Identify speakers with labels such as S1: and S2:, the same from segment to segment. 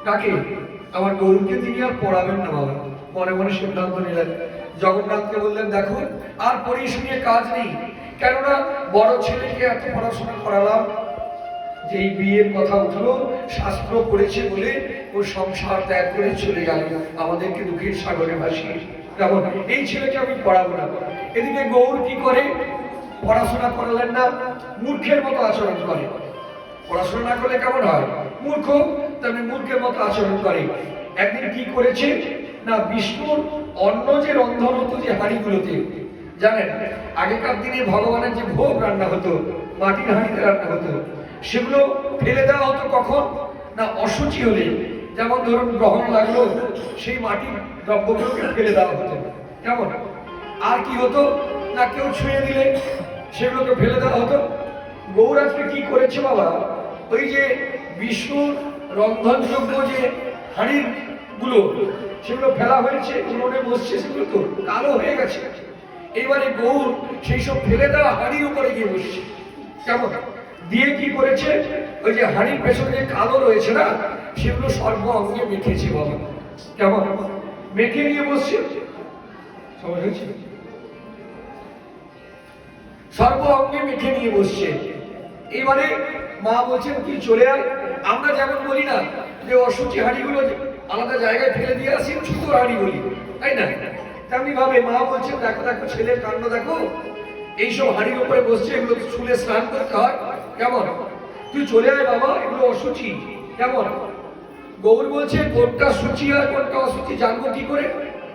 S1: কাকে? আমার গরুকে তিনি আর পড়াবেন না বাবা। মনে মনে সিদ্ধান্ত নিলেন। জগন্নাথকে বললেন, দেখো আর পড়িয়ে শুনিয়ে কাজ নেই, কেননা বড় ছেলেকে এত পড়াশোনা করালাম, যেই বিয়ের কথা উঠলো শাস্ত্র পড়েছে বলে ও সংসার ত্যাগ করে চলে গেল, আমাদেরকে দুঃখের সাগরে ভাসিয়ে। কেমন এই ছেলেকে আমি পড়াবো না। এদিকে গৌর কি করে? পড়াশোনা করালেন না, মূর্খের মতো আচরণ করে। পড়াশোনা না করলে কেমন হয়? মূর্খ, তেমনি মূর্খের মতো আচরণ করে। একদিন কি করেছে না, বিষ্ণুর অন্ন যে রন্ধন হতো যে হাঁড়িগুলোতে, জানেন আগেকার দিনে ভগবানের যে ভোগ রান্না হতো মাটির হাঁড়িতে রান্না হতো, সেগুলো ফেলে দেওয়া হতো কখন না, অশুচি হলে। যেমন ধরুন গ্রহণ লাগলো, সেই মাটির দ্রব্যগুলোকে ফেলে দেওয়া হতো। কেমন? আর কি হতো না, কেউ ছুঁয়ে দিলে সেগুলোকে ফেলে দেওয়া হতো। গৌরাজকে কি করেছে বাবা, ওই যে বিষ্ণুর রন্ধনযোগ্য যে হাঁড়ির গুলো সেগুলো ফেলা হয়েছে, উনুনে বসছে, সেগুলো তো কালো হয়ে গেছে। এইবারে গৌর সেই সব ফেলে দেওয়া হাঁড়ির উপরে গিয়ে বসছে। কেমন? দিয়ে কি করেছে, ওই যে হাঁড়ির পেছনে যে কালো রয়েছে না, সেগুলো সর্ব অঙ্গে মেখেছে বাবা। কেমন? মেখে নিয়ে বসছে। সময় হয়েছে? সর্ব অঙ্গে মেখে নিয়ে বসছে। এবারে মা বলছেন তুই চলে আয়। আমরা যেমন বলি না যে অশুচি হাঁড়িগুলো আলাদা জায়গায় ফেলে দিয়ে আসি, ছুতো হাঁড়ি বলি, তাই না? তেমনি ভাবে মা বলছেন, দেখো দেখো ছেলের কাণ্ড দেখো, এইসব হাঁড়ির উপরে বসছে, এগুলো ছুলে স্নান করতে হয়। কেমন? তুই চলে আয় বাবা, এগুলো অশুচি। কেমন? গৌর বলছে কোনটা সূচি আর কোনটা অশুচি জানবো কি করে?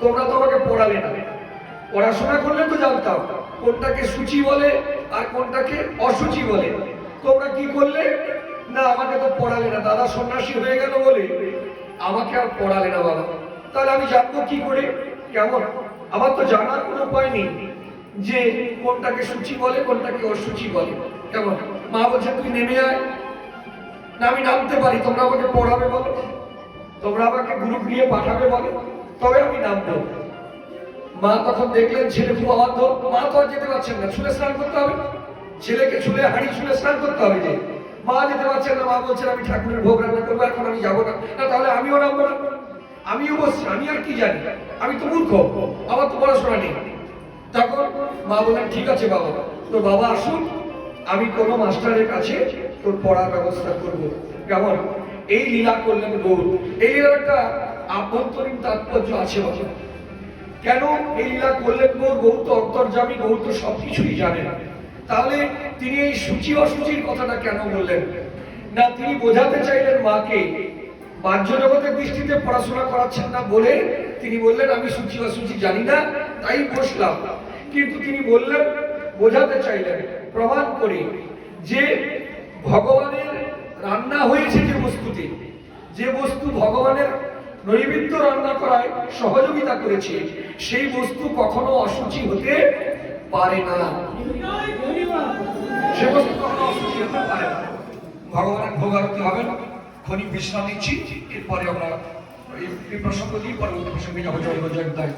S1: তোমরা তো আমাকে পড়ালে না, পড়াশোনা করলে তো জানতাম কোনটাকে সূচি বলে আর কোনটাকে অশুচি বলে। তোমরা কি করলে না, আমাকে তো পড়ালে না, দাদা সন্ন্যাসী হয়ে গেল বলে আমাকে আর পড়ালে না বাবা। তাহলে আমি জানবো কি করে? কেমন? আমার তো জানার কোনো উপায় নেই যে কোনটাকে সূচি বলে কোনটাকে অশুচি বলে। কেমন? মা বলছে তুই নেমে আয়। না আমি নামতে পারি, তোমরা আমাকে পড়াবে বলো, তোমরা আমাকে গ্রুপ নিয়ে পাঠাবে বলো, তবে আমি নামবো। মা তখন দেখলেন ছেলে খুব অবাধ্য, মা তো আর যেতে পারছেন না, ছুলে স্নান করতে হবে, ছেলেকে ছুলে হাঁড়ি ছুলে স্নান করতে হবে। যে মা যেতে পারছেন না, মা বলছেন আমি ঠাকুরের ভোগ রান্না করবো, এখন আমি যাবো না। না তাহলে আমিও নামবো না, আমিও বসছি, আমি আর কি জানি, আমি তো মূর্খ, আমার তো পড়াশোনা নেই। তখন মা বললেন ঠিক আছে বাবা, তোর বাবা আসুন, আমি কোনো মাস্টারের কাছে তোর পড়ার ব্যবস্থা করবো। কেমন? এই লীলা করলেন গৌর। এই লীলার একটা আভ্যন্তরীণ তাৎপর্য আছে বাবা। কেন এই লীলা করলেন গৌর? গৌর তো অন্তর্যামী, গৌর তো সবকিছুই জানেন। তাহলে তিনি এই সূচি অসুচির কথাটা কেন বললেন না? তিনি বোঝাতে চাইলেন মাকে, বাহ্য জগতের দৃষ্টিতে পড়াশোনা করাচ্ছেন না বলে তিনি বললেন আমি সূচি অসুচি জানি না, তাই বসলাম। কিন্তু তিনি বললেন, বোঝাতে চাইলেন প্রমাণ করে যে ভগবানের রান্না হয়েছে যে বস্তুতে, যে বস্তু ভগবানের নৈবেদ্য রান্না করায় সহযোগিতা করেছে, সেই বস্তু কখনো অশুচি হতে পারে না। সে বস্তু কখনো অশুচি হতে পারে না। ভগবানের ভোগ আরতি হবে না, খনি বিশ্রাম নিচ্ছি, এরপরে আমরা এই প্রসঙ্গ দিয়ে পরবর্তী প্রসঙ্গে যাবো। জয় জয়।